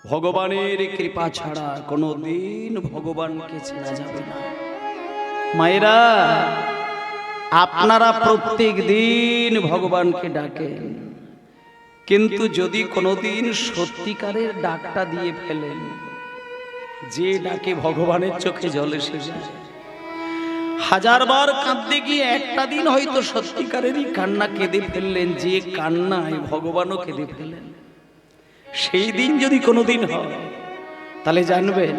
ভগবানের কৃপা ছাড়া কোনোদিন ভগবানকে চেনা যাবে না। মায়েরা, আপনারা প্রত্যেক দিন ভগবানকে ডাকেন, কিন্তু যদি কোনোদিন সত্যিকারের ডাকটা দিয়ে ফেলেন, যে ডাকে ভগবানের চোখে জল এসে যায়, হাজারবার কাঁদতে গিয়ে একটা দিন হয়তো সত্যিকারেরই কান্না কেঁদে ফেললেন, যে কান্নায় ভগবানও কেঁদে ফেলেন, সেই দিন যদি কোনোদিন হয়, তাহলে জানবেন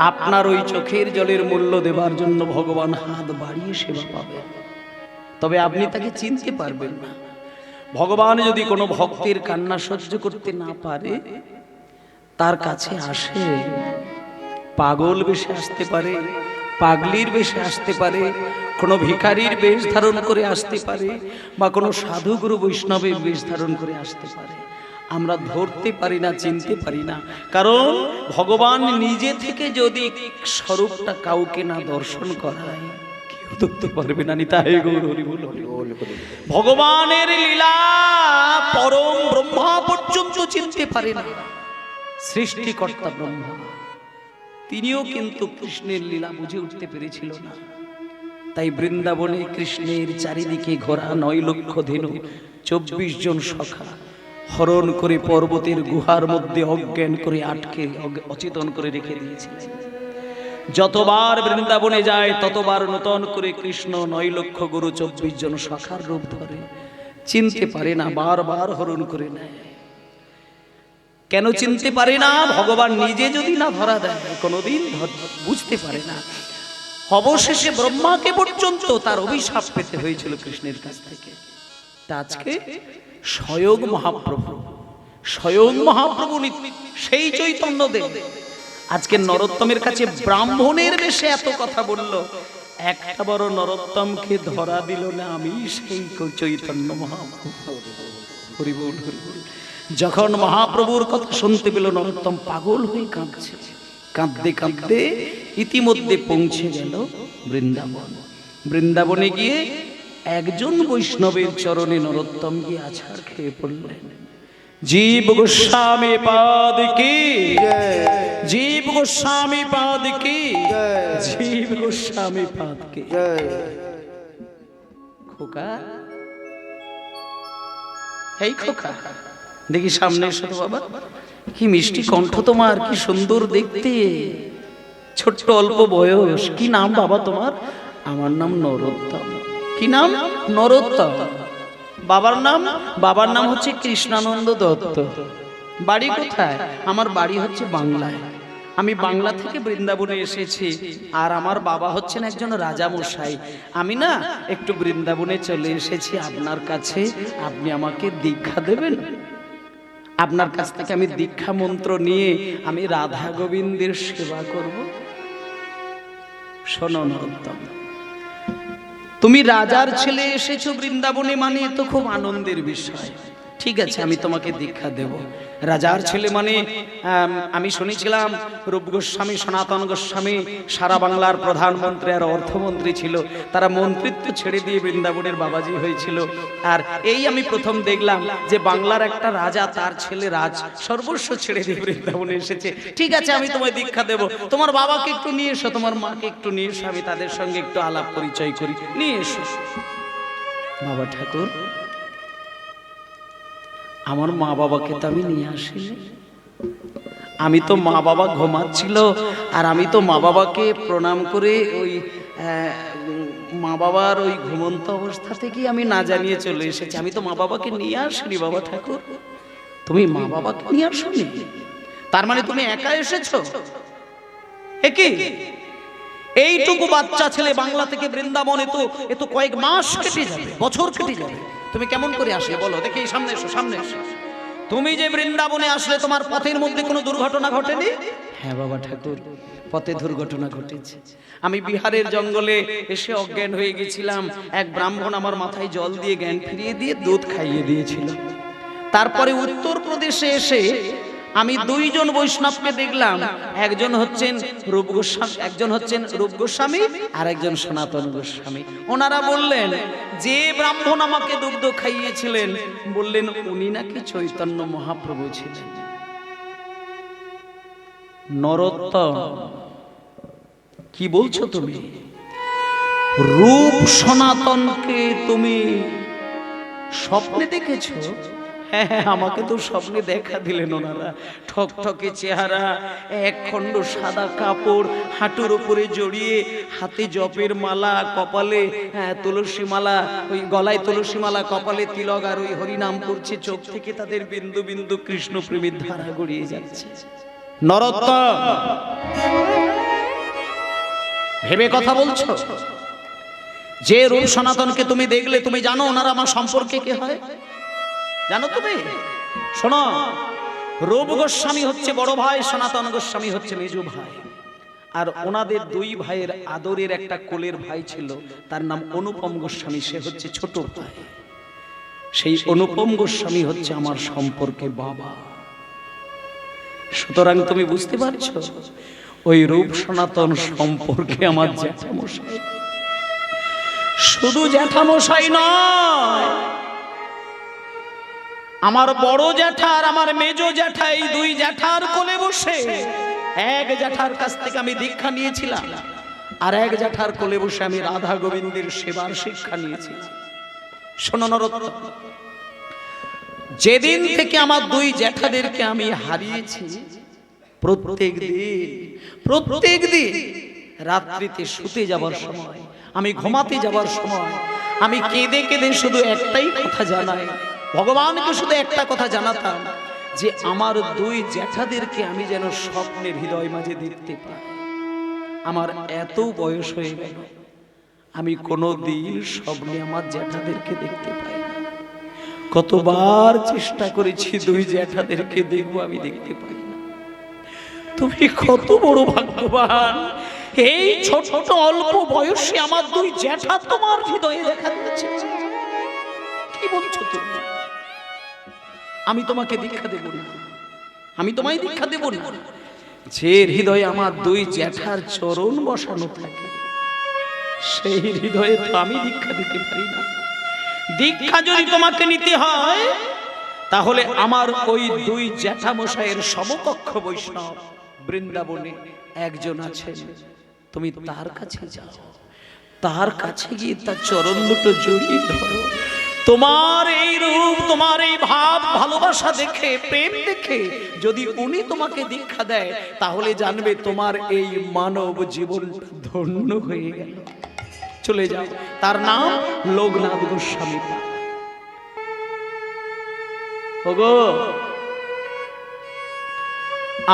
আপনার ওই চোখের জলের মূল্য দেবার জন্য ভগবান হাত বাড়িয়ে সেবা পাবেন। তবে আপনি তাকে চিনতে পারবেন না। ভগবান যদি কোনো ভক্তের কান্না সহ্য করতে না পারে, তার কাছে আসে, পাগল বেশে আসতে পারে, পাগলির বেশে আসতে পারে, কোনো ভিখারির বেশ ধারণ করে আসতে পারে, বা কোনো সাধু গুরু বৈষ্ণবের বেশ ধারণ করে আসতে পারে। আমরা ধরতে পারি না, চিনতে পারি না, কারণ ভগবান নিজে থেকে যদি স্বরূপটা কাউকে না দর্শন করায়, কেউ ধরতে পারবে না। নিতাই গৌর হরি বল। ভগবানের লীলা পরম ব্রহ্মা পর্যন্ত চিনতে পারে না। সৃষ্টিকর্তা ব্রহ্মা, তিনিও কিন্তু কৃষ্ণের লীলা বুঝে উঠতে পেরেছিল না। তাই বৃন্দাবনে কৃষ্ণের চারিদিকে ঘোরা 9 লক্ষ ধেনু, 24 জন সখা হরণ করে পর্বতের গুহার মধ্যে অজ্ঞান করে আটকে অচেতন করে রেখে দিয়েছিলেন। যতবার বৃন্দাবনে যায় ততবার নূতন করে কৃষ্ণ 9 লক্ষ গুরু 24 জন সখার রূপ ধরে, চিনতে পারে না, বারবার হরণ করে নেয়। কেন চিনতে পারে না? ভগবান নিজে যদি না ধরা দেয়, কোনোদিন বুঝতে পারে না। অবশেষে ব্রহ্মাকে পর্যন্ত তার অভিশাপ পেতে হয়েছিল কৃষ্ণের কাছ থেকে। আজকে স্বয়ং মহাপ্রভু, স্বয়ং মহাপ্রভু সেই চৈতন্য দেব আজকে নরোত্তমের কাছে ব্রাহ্মণের বেশে এত কথা বলল, একটা বড় নরোত্তমকে ধরা দিল না। আমি সেই চৈতন্য মহাপ্রভু। হরি বল, হরি বল। যখন মহাপ্রভুর কথা শুনতে পেল, নরোত্তম পাগল হয়ে কাঁদছে। কাঁদতে কাঁদতে ইতিমধ্যে পৌঁছে গেল বৃন্দাবন। বৃন্দাবনে গিয়ে একজন বৈষ্ণবের চরণে নরোত্তম গিয়ে আছাড় খেয়ে পড়লেন। জীব গোস্বামী পাদ কি, জীব গোস্বামী পাদ কি, জীব গোস্বামী পাদ কি। খোকা, এই খোকা, দেখি সামনে এসো তো বাবা। কি মিষ্টি কণ্ঠ তোমার, কি সুন্দর দেখতে, ছোট্ট অল্প বয়স। কি নাম বাবা তোমার? আমার নাম নরোত্তম। কি নাম? নরোত্তম। বাবার নাম? বাবার নাম হচ্ছে কৃষ্ণানন্দ দত্ত। বাড়ি কোথায়? আমার বাড়ি হচ্ছে বাংলায়। আমি বাংলা থেকে বৃন্দাবনে এসেছি, আর আমার বাবা হচ্ছেন একজন রাজা মশাই। আমি না একটু বৃন্দাবনে চলে এসেছি আপনার কাছে, আপনি আমাকে দীক্ষা দেবেন? আপনার কাছ থেকে আমি দীক্ষা মন্ত্র নিয়ে আমি রাধা গোবিন্দের সেবা করব। শোনো নরোত্তম, তুমি রাজার ছেলে এসেছো বৃন্দাবনে, মানে তো খুব আনন্দের বিষয়। ঠিক আছে, আমি তোমাকে দীক্ষা দেব। রাজার ছেলে মানে আমি শুনেছিলাম রূপ গোস্বামী, সনাতন গোস্বামী সারা বাংলার প্রধানমন্ত্রী আর অর্থমন্ত্রী ছিল। তারা মন্ত্রিত্ব ছেড়ে দিয়ে বৃন্দাবনের বাবাজি হয়েছিল। আর এই আমি প্রথম দেখলাম যে বাংলার একটা রাজা তার ছেলে রাজ সর্বস্ব ছেড়ে দিয়ে বৃন্দাবনে এসেছে। ঠিক আছে, আমি তোমায় দীক্ষা দেব। তোমার বাবাকে একটু নিয়ে এসো, তোমার মাকে একটু নিয়ে এসো, আমি তাদের সঙ্গে একটু আলাপ পরিচয় করি। নিয়ে এসো। বাবা ঠাকুর, আমার মা বাবাকে তো আমি নিয়ে আসিনি। আমি তো মা বাবা ঘুমাচ্ছিল, আর আমি তো মা বাবাকে প্রণাম করে ওই মা বাবার ওই ঘুমন্ত অবস্থা থেকে আমি না জানিয়ে চলে এসেছি। আমি তো মা বাবাকে নিয়ে আসিনি। বাবা ঠাকুর, তুমি মা বাবাকে নিয়ে আসোনি? তার মানে তুমি একা এসেছো? একে এইটুকু বাচ্চা ছেলে বাংলা থেকে বৃন্দাবন, এ তো কয়েক মাস কেটে যাবে, বছর কেটে যাবে। তুমি কেমন করে আসলে বলো দেখি? সামনে এসো, সামনে এসো। তুমি যে বৃন্দাবনে আসলে, তোমার পথের মধ্যে কোনো দুর্ঘটনা ঘটেনি? হ্যাঁ বাবা ঠাকুর, পথে দুর্ঘটনা ঘটেছে। আমি বিহারের জঙ্গলে এসে অজ্ঞান হয়ে গেছিলাম। এক ব্রাহ্মণ আমার মাথায় জল দিয়ে জ্ঞান ফিরিয়ে দিয়ে দুধ খাইয়ে দিয়েছিল। তারপরে উত্তরপ্রদেশে এসে আমি 2 জন বৈষ্ণবকে দেখলাম। একজন হচ্ছেন রূপ গোস্বামী, একজন হচ্ছেন রূপ গোস্বামী, আর একজন সনাতন গোস্বামী। ওনারা বললেন, যে ব্রাহ্মণ আমাকে দুগ্ধ খাইয়েছিলেন, বললেন উনি নাকি চৈতন্য মহাপ্রভু ছিলেন। নরোত্তম, কি বলছো তুমি? রূপ সনাতনকে তুমি স্বপ্নে দেখেছো? হ্যাঁ হ্যাঁ, আমাকে তো স্বপ্নে দেখা দিলেন ওনারা। ঠকঠকে চেহারা, এক খণ্ড সাদা কাপড় হাঁটুর উপরে জড়িয়ে, হাতে জপের মালা, কপালে তুলসী মালা, ওই গলায় তুলসী মালা, কপালে তিলক, আর ওই হরিনাম করছে। চোখ থেকে তাদের বিন্দু বিন্দু কৃষ্ণ প্রেমের ধারা গড়িয়ে যাচ্ছে। নরোত্তম, ভেবে কথা বলছো? যে রূপ সনাতনকে তুমি দেখলে, তুমি জানো ওনারা আমার সম্পর্কে কে হয়? জানো তুমি? শোনো, রূপ গোস্বামী হচ্ছে বড় ভাই, সনাতন গোস্বামী হচ্ছে মেজো ভাই। আর ওনাদের দুই ভাইয়ের আদরের একটা কোলের ভাই ছিল, তার নাম অনুপম গোস্বামী, সে হচ্ছে ছোট ভাই। সেই অনুপম গোস্বামী হচ্ছে আমার সম্পর্কে বাবা। সুতরাং তুমি বুঝতে পারছো, ওই রূপ সনাতন সম্পর্কে আমার জ্যাঠামশাই। শুধু জ্যাঠামশাই নয়, আমার বড় জ্যাঠা আর আমার মেজো জ্যাঠা, এই দুই জ্যাঠার কোলে বসে এক জ্যাঠার কাছ থেকে আমি দীক্ষা নিয়েছিলাম, আর এক জ্যাঠার কোলে বসে আমি রাধা গোবিন্দের সেবার শিক্ষা নিয়েছি। শোনো নরোত্তম, যেদিন থেকে আমার দুই জ্যাঠাদেরকে আমি হারিয়েছি, প্রত্যেক দিন রাত্রিতে শুতে যাবার সময়, আমি ঘুমাতে যাবার সময়, আমি কেঁদে কেঁদে শুধু একটাই কথা জানাই, ভগবানকে শুধু একটা কথা জানাতাম, যে আমার দুই জ্যাঠাদেরকে আমি যেন স্বপ্নের হৃদয় মাঝে দেখতে পাই। আমার এত বয়স হয়ে গেল, আমি কোনোদিন স্বপ্নে আমার জ্যাঠাদেরকে দেখতে পাই না। কতবার চেষ্টা করেছি দুই জ্যাঠাদেরকে দেখবো, আমি দেখতে পাই না। তুমি কত বড় ভাগ্যবান, এই ছোট ছোট অল্প বয়সে আমার দুই জ্যাঠা তোমার হৃদয়ে দেখা দিয়েছে। কি বলছো তুমি? আমি তোমাকে দীক্ষা দেব না, আমি তোমায় দীক্ষা দেব না। যে হৃদয়ে আমার দুই জ্যাঠার চরণ বসানো থাকে, সেই হৃদয়ে তো আমি দীক্ষা দিতে পারি না। দীক্ষা যদি তোমাকে নিতে হয়, তাহলে আমার ওই দুই জ্যাঠামশাইয়ের সমকক্ষ বৈষ্ণব বৃন্দাবনে একজন আছেন, তুমি তার কাছে যাও, তার কাছে গিয়ে তার চরণ দুটো জড়িয়ে ধরো। তোমার এই রূপ, তোমার এই ভাব, ভালোবাসা দেখে, প্রেম দেখে যদি উনি তোমাকে দীক্ষা দেয়, তাহলে জানবে তোমার এই মানব জীবন ধন্য হয়ে গেল। চলে যাও। তার নাম লোকনাথ গোস্বামী। ওগো,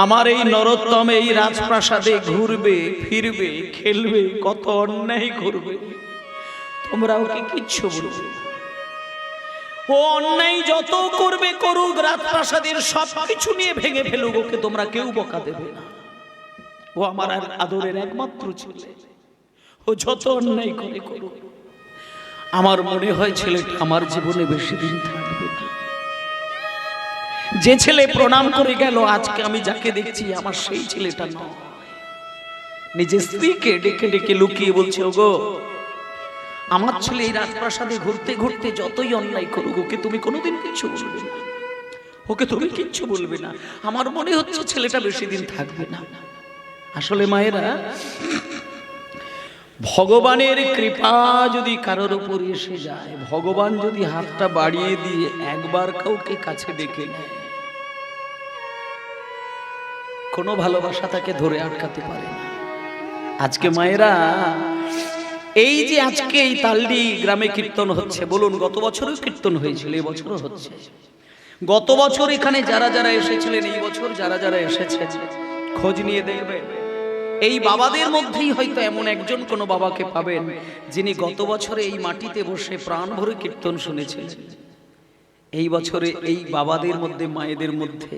আমার এই নরোত্তম এই রাজপ্রাসাদে ঘুরবে, ফিরবে, খেলবে, কত অন্যায় করবে, তোমরা ওকে কিচ্ছু বলবে না। ও অন্যায় যত করবে করুক, রাজপ্রাসাদের সবকিছু নিয়ে ভেঙে ফেলুক, ওকে তোমরা কেউ বকা দেবে না। ও আমার আদরের একমাত্র ছেলে, ও যত অন্যায় করে করুক। আমার মনে হয় ছেলেটা আমার জীবনে বেশি দিন থাকবে না। যে ছেলে প্রণাম করে গেল, আজকে আমি যাকে দেখছি আমার সেই ছেলেটা নয়। নিজের স্ত্রীকে ডেকে ডেকে লুকিয়ে বলছে, ওগো, আমার ছেলে এই রাজপ্রাসাদে ঘুরতে ঘুরতে যতই অন্যায় করুক, ওকে তুমি কোনোদিন কিচ্ছু বলবে না, ওকে তুমি কিচ্ছু বলবে না। আমার মনে হচ্ছে ছেলেটা বেশি দিন থাকবে না। আসলে মায়েরা, ভগবানের কৃপা যদি কারোর উপর এসে যায়, ভগবান যদি হাতটা বাড়িয়ে দিয়ে একবার কাউকে কাছে ডেকে নেয়, কোনো ভালোবাসা তাকে ধরে আটকাতে পারে না। আজকে মায়েরা, এই যে আজকে এই তালডি গ্রামে কীর্তন হচ্ছে, বলুন গত বছরও কীর্তন হয়েছিল, এই বছরও হচ্ছে। গত বছর এখানে যারা যারা এসেছিলেন, এই বছর যারা যারা এসেছেন, খোঁজ নিয়ে দেখবেন, এই বাবাদের মধ্যেই হয়তো এমন একজন কোনো বাবাকে পাবেন, যিনি গত বছরে এই মাটিতে বসে প্রাণ ভরে কীর্তন শুনেছিলেন। এই বছরে এই বাবাদের মধ্যে, মায়েদের মধ্যে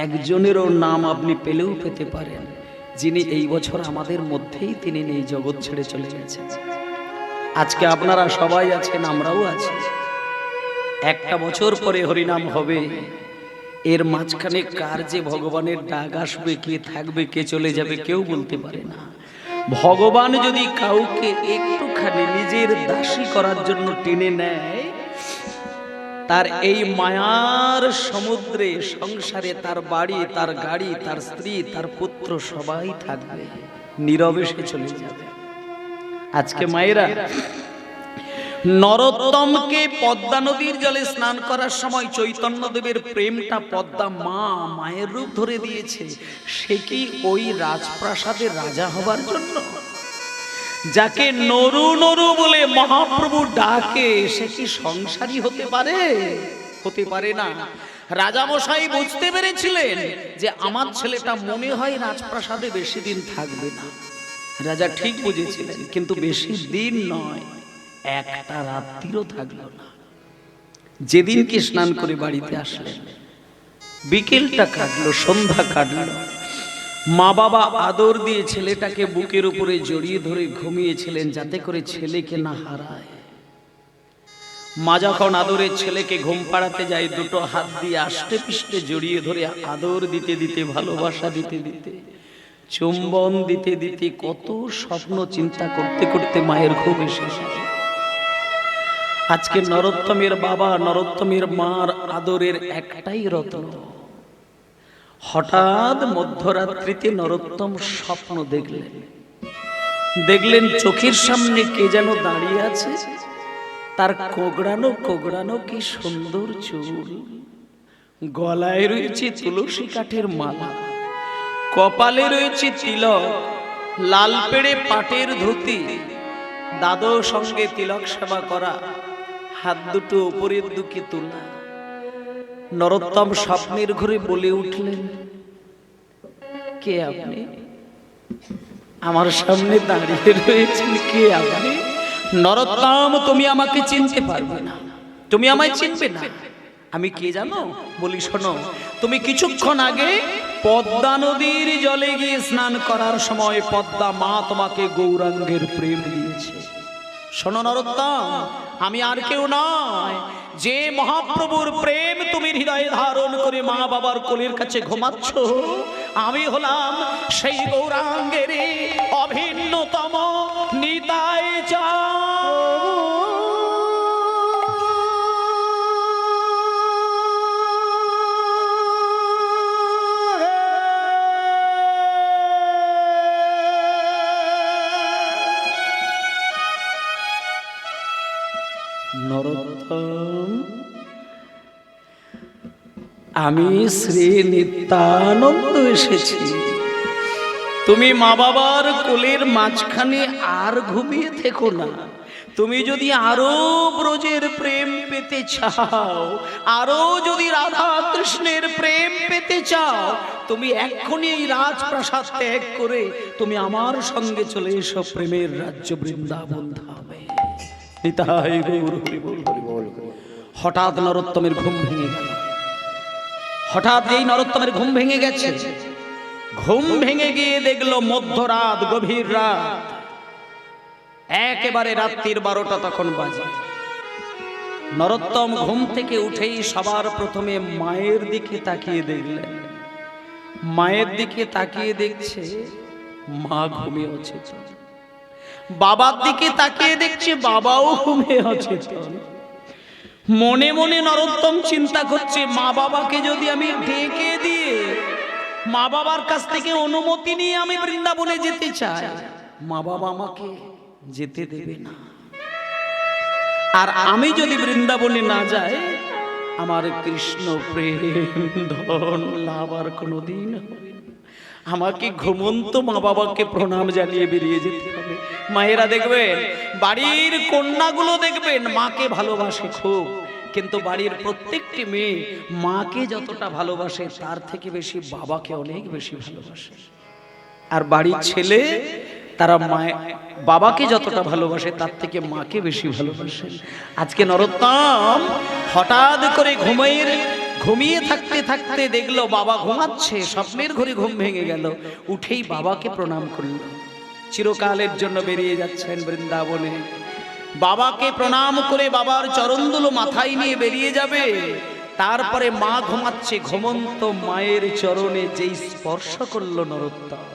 একজনেরও নাম আপনি পেলেও পেতে পারেন, যিনি এই বছর আমাদের মধ্যেই তিনি এই জগৎ ছেড়ে চলে গেছেন। আজকে আপনারা সবাই আছেন, আমরাও আছি। একটা বছর পরে হরিনাম হবে, এর মাঝখানে কার যে ভগবানের ডাক আসবে, কে থাকবে, কে চলে যাবে, কেউ বলতে পারে না। ভগবান যদি কাউকে একটুখানি নিজের দাসী করার জন্য টেনে নেয়, তার এই মায়ার সমুদ্রে সংসারে তার বাড়ি, তার গাড়ি, তার স্ত্রী, তার পুত্র সবাই থাকবে, নীরবে সে চলে যাবে। আজকে মায়েরা নরোত্তমকে পদ্মা নদীর জলে স্নান করার সময় চৈতন্যদেবের প্রেমটা পদ্মা মায়ের রূপ ধরে দিয়েছে। সে কি ওই রাজপ্রাসাদের রাজা হবার জন্য? যাকে নরু নরু বলে মহাপ্রভু ডাকে, সে কি সংসারী হতে পারে? হতে পারে না। রাজামশাই বুঝতে পেরেছিলেন যে আমার ছেলেটা মনে হয় রাজপ্রাসাদে বেশি দিন থাকবে না। রাজা ঠিক বুঝেছিলেন, কিন্তু বেশি দিন নয়, একটা রাত্রিও থাকলো না। যেদিন কি স্নান করে বাড়িতে আসলেন, বিকেলটা কাটলো, সন্ধ্যা কাটলো। মা বাবা আদর দিয়ে ছেলেটাকে বুকের উপরে জড়িয়ে ধরে ঘুমিয়েছিলেন, যাতে করে ছেলেকে না হারায়। মা যখন আদরে ছেলেকে ঘুম পাড়াতে যায়, দুটো হাত দিয়ে আষ্টে পিষ্টে জড়িয়ে ধরে আদর দিতে দিতে, ভালোবাসা দিতে দিতে, চুম্বন দিতে দিতে, কত স্বপ্ন চিন্তা করতে করতে মায়ের ঘুম এসেছে। আজকে নরোত্তমের বাবা, নরোত্তমের মার আদরের একটাই রত্ন। হঠাৎ মধ্যরাত্রিতে নরোত্তম স্বপ্ন দেখলেন চোখের সামনে কে যেন দাঁড়িয়ে আছে। তার কোগড়ানো কোগড়ানো কি সুন্দর চুল, গলায় রয়েছে তুলসী কাঠের মালা, কপালে রয়েছে তিলক, লাল পেড়ে পাটের ধুতি, দাদর সঙ্গে তিলক সেবা করা, হাত দুটো উপরের দিকে তোলা। নরোত্তম স্বপ্নের ঘরে বলে উঠলেন, কে আপনি? আমার সামনে দাঁড়িয়ে রয়েছেন, কে আপনি? নরোত্তম, তুমি আমাকে চিনতে পারবে না, তুমি আমায় চিনবে না। আমি কে জানো? বলি শোনো, তুমি কিছুক্ষণ আগে পদ্মা নদীর জলে গিয়ে স্নান করার সময় পদ্মা মা তোমাকে গৌরাঙ্গের প্রেম দিয়েছে। শোনো নরোত্তম, আমি আর কেউ নয়, যে মহাপ্রভুর প্রেম তুমি হৃদয়ে ধারণ করে মা বাবার কোলের কাছে ঘুমাচ্ছ, আমি হলাম সেই গৌরাঙ্গের অভিন্নতম নিতাই নরোত্তম, আমি শ্রী নিত্যানন্দ এসেছি। তুমি মা বাবার কোলের মাঝখানে আর ঘুমিয়ে থেকো না। তুমি যদি আরো ব্রজের প্রেম পেতে চাও, আরো যদি রাধা কৃষ্ণের প্রেম পেতে চাও, তুমি এক্ষুনি এই রাজপ্রাসাদ ত্যাগ করে তুমি আমার সঙ্গে চলে এসো প্রেমের রাজ্য বৃন্দাবন ধামে। নিতাই গৌর হরি বল, হরি বল। হঠাৎ নরোত্তমের ঘুম ভেঙে গেল। হঠাৎ এই নরোত্তমের ঘুম ভেঙে গেছে। ঘুম ভেঙে গিয়ে দেখলো মধ্যরাত, গভীর রাত, একেবারে রাত্রির 12টা তখন বাজে। নরোত্তম ঘুম থেকে উঠেই সবার প্রথমে মায়ের দিকে তাকিয়ে দেখলেন। মায়ের দিকে তাকিয়ে দেখছে মা ঘুমিয়ে অচেতন। বাবার দিকে তাকিয়ে দেখছে বাবাও ঘুমিয়ে অচেতন। মনে মনে নরোত্তম চিন্তা করছে, মা বাবাকে যদি আমি ডেকে দিয়ে মা বাবার কাছ থেকে অনুমতি নিয়ে আমি বৃন্দাবনে যেতে চাই, মা বাবা আমাকে যেতে দেবে না। আর আমি যদি বৃন্দাবনে না যাই, আমার কৃষ্ণ প্রেম ধন লাভ আর কোনোদিন হবে না। আমাকে ঘুমন্ত মা বাবাকে প্রণাম জানিয়ে বেরিয়ে যেতে হবে। মায়েরা দেখবেন, বাড়ির কন্যাগুলো দেখবেন মাকে ভালোবাসে খুব, কিন্তু বাড়ির প্রত্যেকটি মেয়ে মাকে যতটা ভালোবাসে তার থেকে বেশি বাবাকে অনেক বেশি ভালোবাসে। আর বাড়ির ছেলে তারা বাবাকে যতটা ভালোবাসে তার থেকে মাকে বেশি ভালোবাসে। আজকে নরোত্তম হঠাৎ করে ঘুমিয়ে থাকতে থাকতে দেখলো বাবা ঘুমাচ্ছে। স্বপ্নের ঘরে ঘুম ভেঙে গেল। উঠেই বাবাকে প্রণাম করল। চিরকালের জন্য বেরিয়ে যাচ্ছেন বৃন্দাবনে। বাবাকে প্রণাম করে বাবার চরণধুলো মাথায় নিয়ে বেরিয়ে যাবে। তারপরে মা ঘুমাচ্ছে, ঘুমন্ত মায়ের চরণে যেই স্পর্শ করলো নরোত্তম,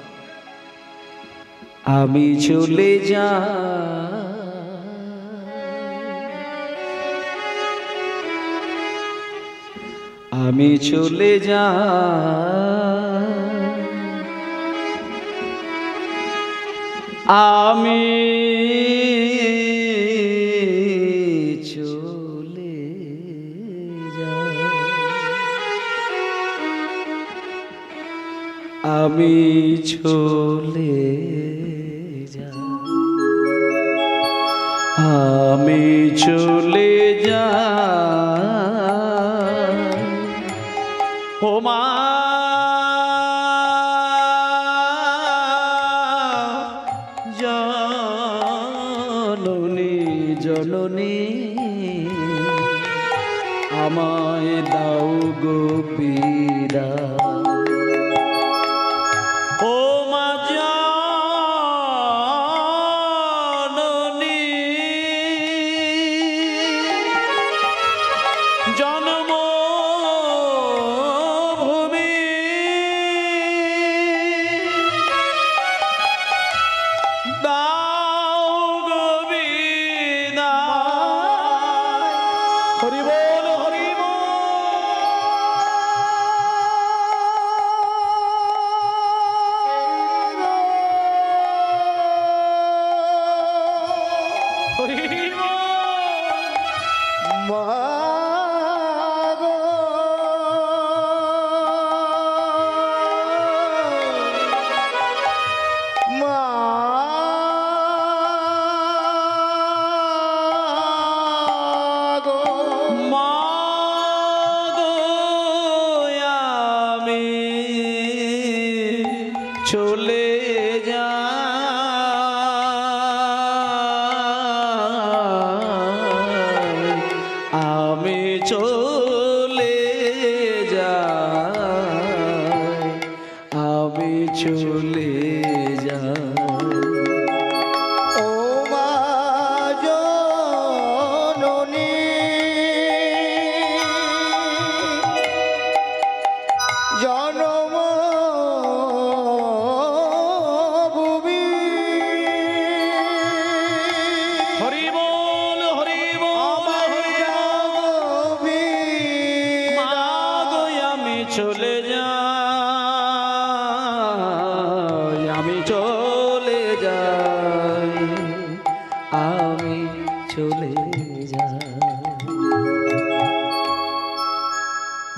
আমি চলে যাই আমি চলে যাই, আমি চলে যাই, আমি চলে যাই, আমি চলে যাই, ও মা জননী জননী, আমায় দাও গো বিদায়, ও মা জননী জন্মভূমি, দাও গো বিদায়। হরি বল হরি বল। হরি বল। মা গো মা গো মা গো আমি চলে যাই, আমি চলে যাই, আমি চলে যাই, ও মা জননী জন্মভূমি, হরি বল হরি বল হরি বল। মা গো আমি চলে যাই, আমি চলে যাই, আমি চলে যাই।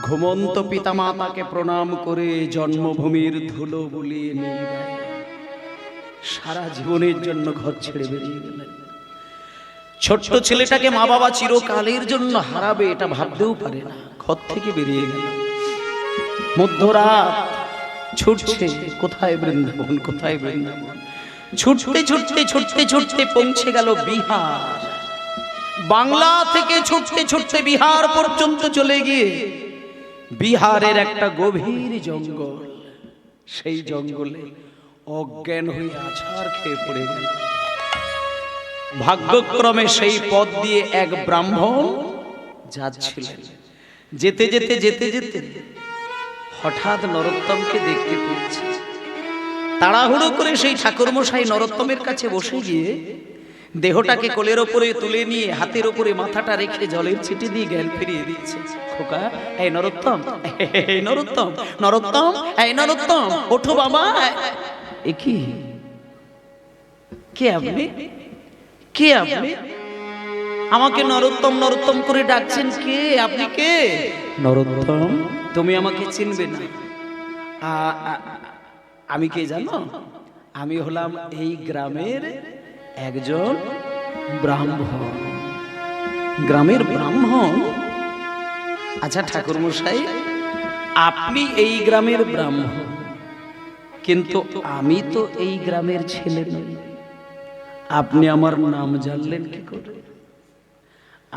ঘুমন্ত পিতামাতাকে প্রণাম করে জন্মভূমির ধুলো বুলিয়ে নিয়ে গেলেন, সারা জীবনের জন্য ঘর ছেড়ে বেরিয়ে গেলেন। ছোট্ট ছেলেটাকে মা বাবা চিরকালের জন্য হারাবে এটা ভাবতেও পারে না, ঘর থেকে বেরিয়ে গেল। মধ্যরাত ছুটছে, কোথায় বৃন্দাবন কোথায় বৃন্দাবন, ছুটতে ছুটতে ছুটতে ছুটতে পৌঁছে গেল বিহার। বাংলা থেকে ছুটতে ছুটতে বিহার পর্যন্ত চলে গিয়ে বিহারের একটা গভীর জঙ্গল, সেই জঙ্গলে অজ্ঞান হয়ে আছাড় খেয়ে পড়ে গেল। ভাগ্যক্রমে সেই পথ দিয়ে এক ব্রাহ্মণ যাচ্ছিলেন। যেতে যেতে যেতে যেতে হঠাৎ নরোত্তমকে দেখতে পেয়েছে। তাড়াহুড়ো করে সেই ঠাকুরমশাই নরোত্তমের কাছে বসে গিয়ে দেহটাকে কোলের ওপরে তুলে নিয়ে হাতের ওপরে মাথাটা রেখে জলের ছিটে দিয়ে জ্ঞান ফিরিয়ে দিচ্ছে। খোকা, এই নরোত্তম, এই নরোত্তম, নরোত্তম, এই নরোত্তম, ওঠো বাবা। এ কি, কে আপনি? কে আপনি? আমাকে নরোত্তম নরোত্তম করে ডাকছেন, কে আপনি? কে? নরোত্তম, তুমি আমাকে চিনবে না। আমি কে জানো? আমি হলাম এই গ্রামের একজন ব্রাহ্মণ। গ্রামের ব্রাহ্মণ? আচ্ছা ঠাকুরমশাই, আপনি এই গ্রামের ব্রাহ্মণ, কিন্তু আমি তো এই গ্রামের ছেলে নই। আপনি আমার নাম জানলেন কি করে?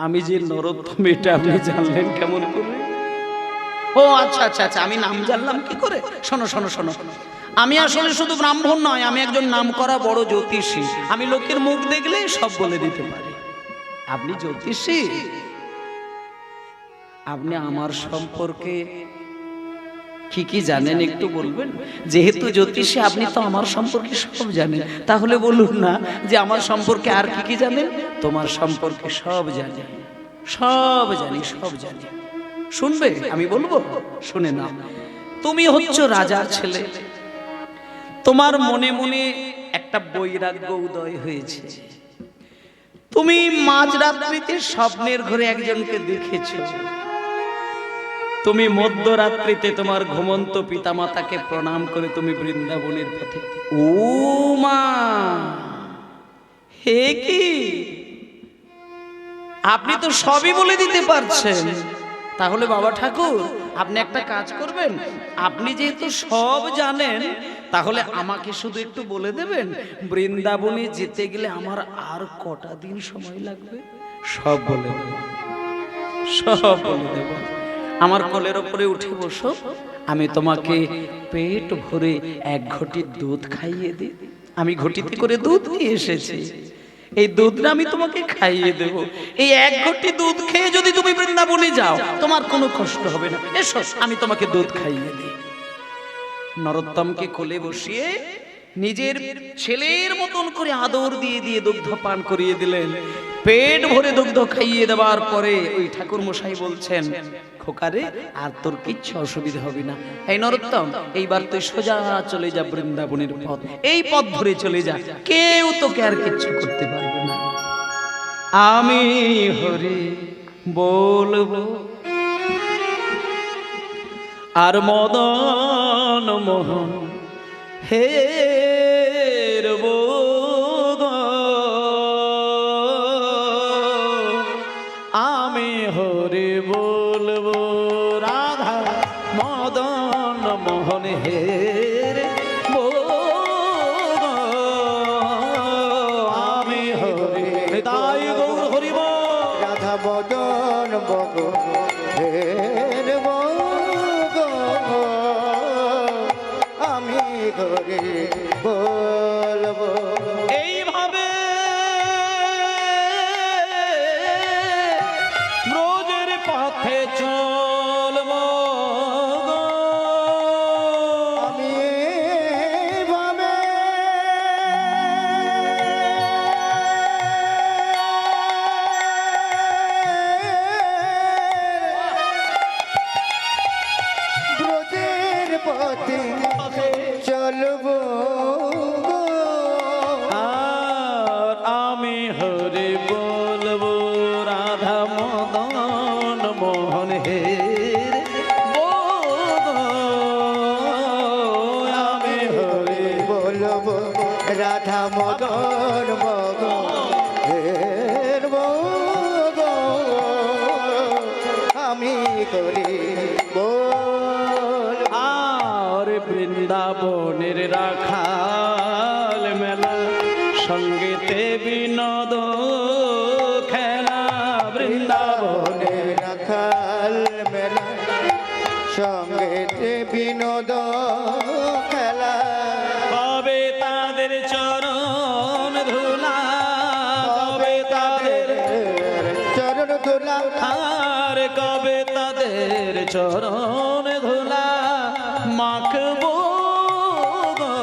আমি যে নরোত্তম এটা আপনি জানলেন কেমন করে? ও আচ্ছা আচ্ছা আচ্ছা, আমি নাম জানলাম কি করে? শোনো শোনো শোনো, আমি আসলে শুধু ব্রাহ্মণ নয়, আমি একজন নামকরা বড় জ্যোতিষী। আমি লোকের মুখ দেখলে সব বলে দিতে পারি। আপনি জ্যোতিষী? আপনি আমার সম্পর্কে কি কি জানেন একটু বলবেন? যেহেতু জ্যোতিষী, আপনি তো আমার সম্পর্কে সব জানেন, তাহলে বলুন না যে আমার সম্পর্কে আর কি কি জানেন? তোমার সম্পর্কে সব জানি, সব জানি, সব জানি। শুনবে? আমি বলবো, শুনে নাও। তুমি হচ্ছ রাজার ছেলে, তোমার মনে মনে একটা বৈরাগ্য উদয় হয়েছে। তুমি মাঝরাত্রিতে স্বপ্নের ঘরে একজনকে দেখেছো। তুমি মধ্যরাত্রিতে তোমার ঘুমন্ত পিতামাতাকে প্রণাম করে তুমি বৃন্দাবনের পথে। ও মা, হে কি, আপনি তো সবই বলে দিতে পারছেন। তাহলে বাবা ঠাকুর, আপনি একটা কাজ করবেন, আপনি যেহেতু সব জানেন, তাহলে আমাকে শুধু একটু বলে দেবেন বৃন্দাবনে যেতে গেলে আমার আর কটা দিন সময় লাগবে? সব বলে দেব, সব বলে দেব। আমার কোলের ওপরে উঠে বসো, আমি তোমাকে পেট ভরে এক ঘটি দুধ খাইয়ে দিই। আমি ঘটিতে করে দুধ নিয়ে এসেছি, এই দুধটা আমি তোমাকে খাইয়ে দেব। এই এক ঘটি দুধ খেয়ে যদি তুমি বৃন্দাবনে যাও, তোমার কোনো কষ্ট হবে না। এসো, আমি তোমাকে দুধ খাইয়ে দিই। নরোত্তমকে কোলে বসিয়ে নিজের ছেলের মতন করে আদর দিয়ে দিয়ে দুগ্ধ পান করিয়ে দিলেন। পেট ভরে দুগ্ধ খাইয়ে দেওয়ার পরে ওই ঠাকুর মশাই বলছেন, খোকারে, আর তোর কিচ্ছু অসুবিধা হবে না। এই নরোত্তম, এইবার তুই সোজা চলে যা বৃন্দাবনের পথ, এই পথ ধরে চলে যা, কেউ তোকে আর কিচ্ছু করতে পারবে না। আমি হরি বলবো আর মদন মোহন হেরব গো, আমি হরি বলবো রাধা মদন মোহন হেরব গো, আমি হরি। তাই গৌর হরিব রাধা মদন বগ হের বগ, আমি করে বলবো। এইভাবে ব্রজের পথে চলবো গো, আমি এইভাবে ব্রজের পথে চলবো গো। আর আমি হরি বলবো রাধা মদন মোহন হের আমি হরি বলবো রাধা মদন মগ হের বগ, আমি করি বল। আর বৃন্দাবনের রাখাল মেলা, সঙ্গীতে বিনোদ খেলা। বৃন্দাবনে বৃন্দাবনে রাখাল মেলা, সঙ্গে বিনোদ খেলা। কবে তাদের চরণ ধুলা, কবে তাদের চরণ ধুলা, আর কবে তাদের চরণ ধুলা মাখবো গো,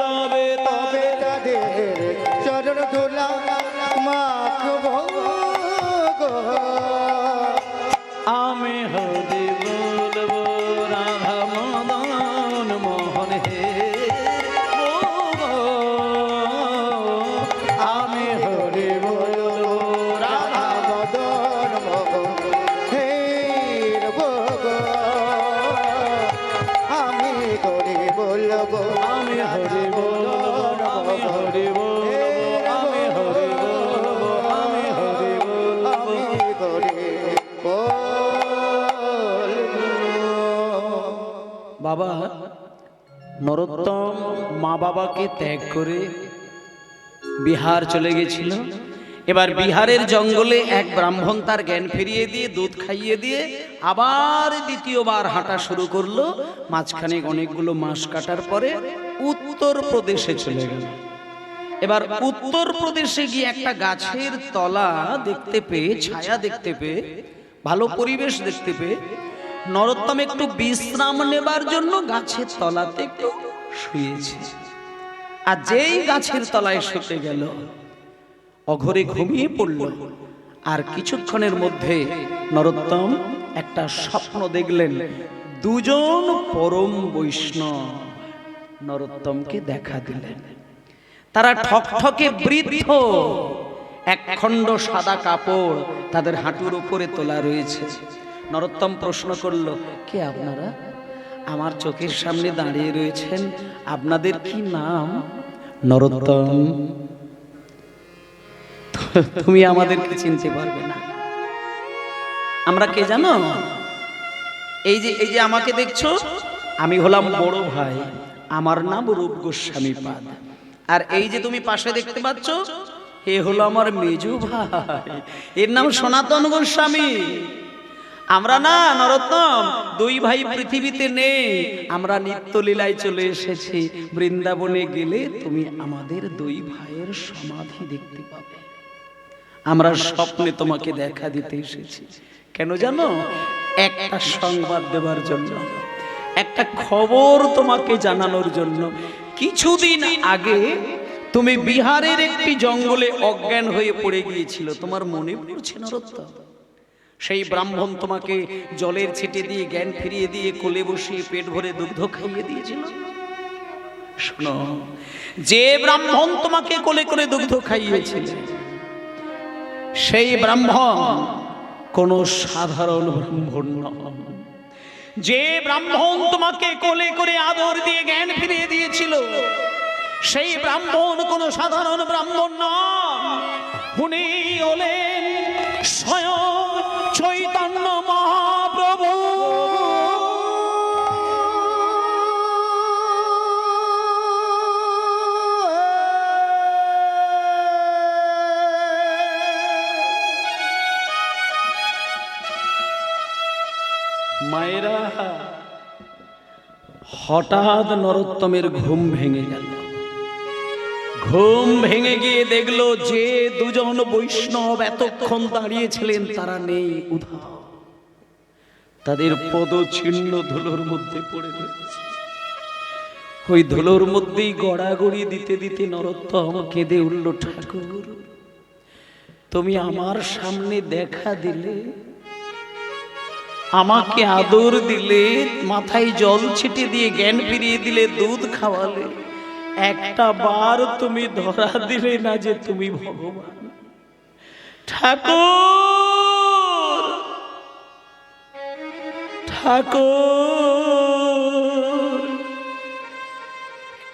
কবে তবে তাদের চরণ ধুলা মাখবো গো। আমি হরি বলবো রাধা মদন মোহন হেরব গো, আমি হরি বলবো রাধা মদন মগ হের বগ, আমি করে বলবো। আমি হরি বলবো, আমি হরি বলবো, আমি হরি বলবো, আমি হরি বলবো। আমি করে বলবো। বাবা নরোত্তম মা বাবাকে ত্যাগ করে বিহার চলে গেছিল। এবার বিহারের জঙ্গলে এক ব্রাহ্মণ তার জ্ঞান ফিরিয়ে দিয়ে দুধ খাইয়ে দিয়ে আবার দ্বিতীয়বার হাঁটা শুরু করলো। মাঝখানে অনেকগুলো মাস কাটার পরে উত্তর প্রদেশে চলে গেল। এবার উত্তর প্রদেশে গিয়ে একটা গাছের তলা দেখতে পেয়ে, ছায়া দেখতে পেয়ে, ভালো পরিবেশ দেখতে পেয়ে নরোত্তম একটু বিশ্রাম নেবার জন্য গাছের তলাতে একটু শুয়েছে। আর যেই গাছের তলায় শুতে গেল, অঘরে ঘুমিয়ে পড়ল। আর কিছুক্ষণের মধ্যে নরোত্তম একটা স্বপ্ন দেখলেন, দুজন পরম বৈষ্ণব নরোত্তমকে দেখা দিলেন। তারা ঠকঠকে বৃদ্ধ, একখণ্ড সাদা কাপড় তাদের হাঁটুর উপরে তোলা রয়েছে। নরোত্তম প্রশ্ন করল, কে আপনারা? আমার চোখের সামনে দাঁড়িয়ে রয়েছেন, আপনাদের কি নাম? নরোত্তম, তুমি আমাদেরকে চিনতে পারবে না। আমরা কে জানো? এই যে আমাকে দেখছো, আমি হলাম বড় ভাই, আমার নাম রূপ গোস্বামী পাদ। আর এই যে তুমি পাশে দেখতে পাচ্ছ, এ হলো আমার মেজু ভাই, এর নাম সনাতন গোস্বামী। আমরা না নরোত্তম, দুই ভাই পৃথিবীতে নেই, আমরা নিত্যলীলায় চলে এসেছি। বৃন্দাবনে গেলে তুমি আমাদের দুই ভাইয়ের সমাধি দেখতে পাবে। আমরা স্বপ্নে তোমাকে দেখা দিতে এসেছি। কেন জানো? একটা সংবাদ দেওয়ার জন্য, একটা খবর তোমাকে জানানোর জন্য। কিছুদিন আগে তুমি বিহারের একটি জঙ্গলে অজ্ঞান হয়ে পড়ে গিয়েছিল, তোমার মনে পড়ছে নরোত্তম? সেই ব্রাহ্মণ তোমাকে জলের ছিটে দিয়ে জ্ঞান ফিরিয়ে দিয়ে কোলে বসিয়ে পেট ভরে দুগ্ধ খাইয়ে দিয়েছিল। শোনো, যে ব্রাহ্মণ তোমাকে কোলে করে দুগ্ধ খাইয়েছিল, সেই ব্রাহ্মণ কোন সাধারণ ব্রাহ্মণ নয়। যে ব্রাহ্মণ তোমাকে কোলে করে আদর দিয়ে জ্ঞান ফিরিয়ে দিয়েছিল, সেই ব্রাহ্মণ কোন সাধারণ ব্রাহ্মণ নয়। উনি হলেন স্বয়ং চৈতন্য মহাপ্রভু। মায়েরা, হঠাৎ নরোত্তমের ঘুম ভেঙে গেল। ঘুম ভেঙে গিয়ে দেখলো যে দুজন বৈষ্ণব এতক্ষণ দাঁড়িয়েছিলেন তারা নেই, উধাও। তাদের পদ ছিন্ন ধুলোর মধ্যে পড়ে রয়েছে। ওই ধুলোর মধ্যেই গড়াগড়ি দিতে দিতে নরোত্তম কেঁদে উঠল, ঠাকুর তুমি আমার সামনে দেখা দিলে, আমাকে আদর দিলে, মাথায় জল ছিটে দিয়ে জ্ঞান ফিরিয়ে দিলে, দুধ খাওয়ালে, একটা বার তুমি ধরা দিলে না যে তুমি ভগবান। ঠাকুর, ঠাকুর,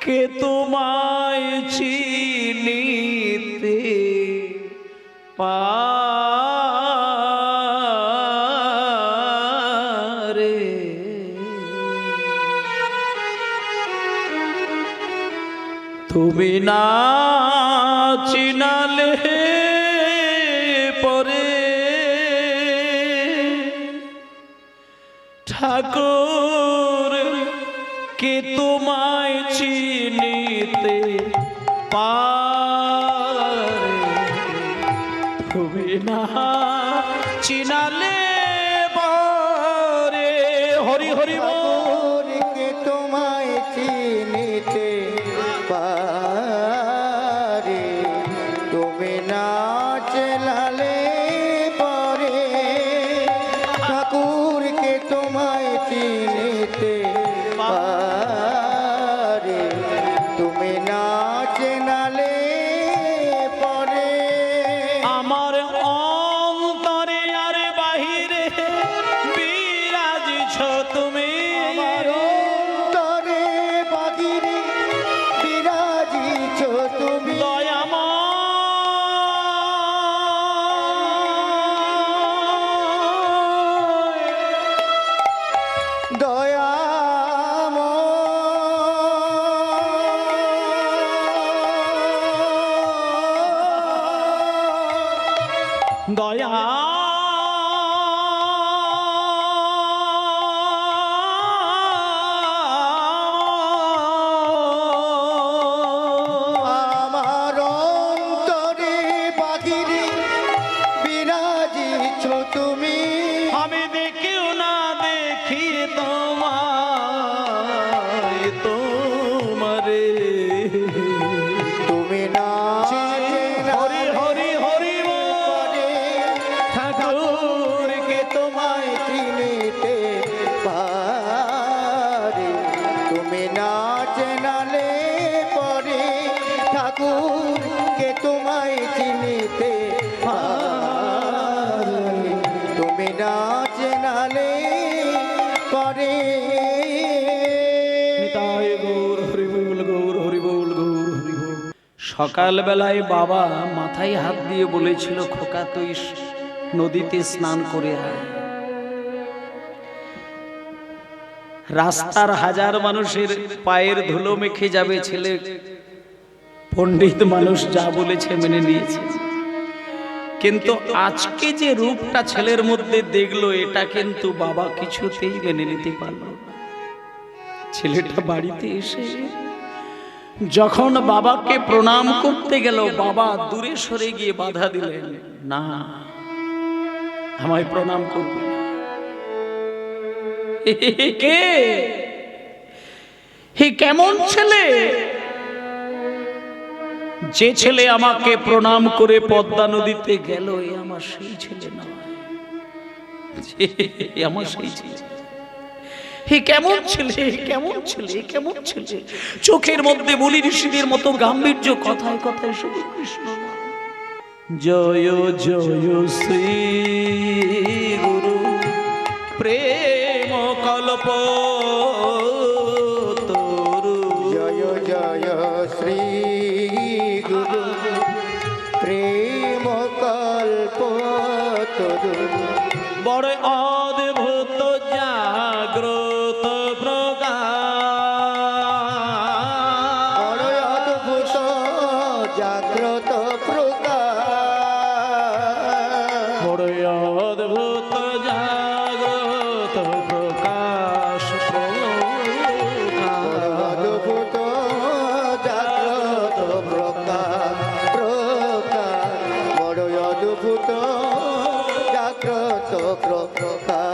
কে তোমায় চিনিতে পারে, তুমি না চিনালে পরে, ঠাকুর কে তোমায় চিনিতে পারে, তুমি না চিনালে পরে। হরি হরি বল। কে তোমায় চিনিতে পারে, তুমি না চেলালে পরে, ঠাকুরকে তোমায় চিনিতে পারে, তুমি না চেনালে পরে। আমার অন্তরে আর বাহিরে বিরাজিছ তুমি, আমার অন্তরে বাহিরে বিরাজিছ তুমি, দয়া আমার অন্তরে বাহিরে বিরাজিছ তুমি, আমি দেখিও না দেখি তোমায়, তোমারে তুমি না হরি হরি হরি বল। ঠাকুরকে তুমি না চেনালে পরে ঠাকুরকে তোমায় চিনিতে পারি। তুমি না চেনালে পরে নিতাই গৌর হরিবোল গৌর হরিবোল গৌর হরিবোল। সকালবেলায় বাবা মাথায় হাত দিয়ে বলেছিল, খোকা তুই নদীতে স্নান করে আয়। রাস্তার হাজার মানুষের পায়ের ধুলো মেখে যাবে, ছেলে পণ্ডিত মানুষ যা বলেছে মেনে নিয়েছে। কিন্তু আজকে যে রূপটা ছেলের মধ্যে দেখলো, এটা কিন্তু বাবা কিছুতেই মেনে নিতে পারল না। ছেলেটা বাড়িতে এসে যখন বাবাকে প্রণাম করতে গেল, বাবা দূরে সরে গিয়ে বাধা দিলেন, না আমায় প্রণাম করবে না। কে হে কেমন ছেলে, যে ছেলে আমাকে প্রণাম করে পদ্মা নদীতে গেল, এ আমার সেই ছেলে নয়, আমার সেই ছেলে। হে কেমন ছেলে, কেমন ছেলে, কেমন ছেলে। চোখের মধ্যে বলি ঋষিদের মতো গাম্ভীর্য, কথায় কথায় শুধু কৃষ্ণ নাম। জয় জয় শ্রী গুরু প্রেম কল্প তরু। জয় জয় শ্রী গুরু প্রেম কল্প তরু। বড় অদ্ভুত জাগ্রত প্রকাশ, বড় অদ্ভুত জাগ্রত প্রকাশ। বড় অদ্ভুত জাগ্রত প্রকাশ, অদ্ভুত জাগ্রত প্রকাশ প্রকাশ। বড় অদ্ভুত জাগ্রত প্রকাশ।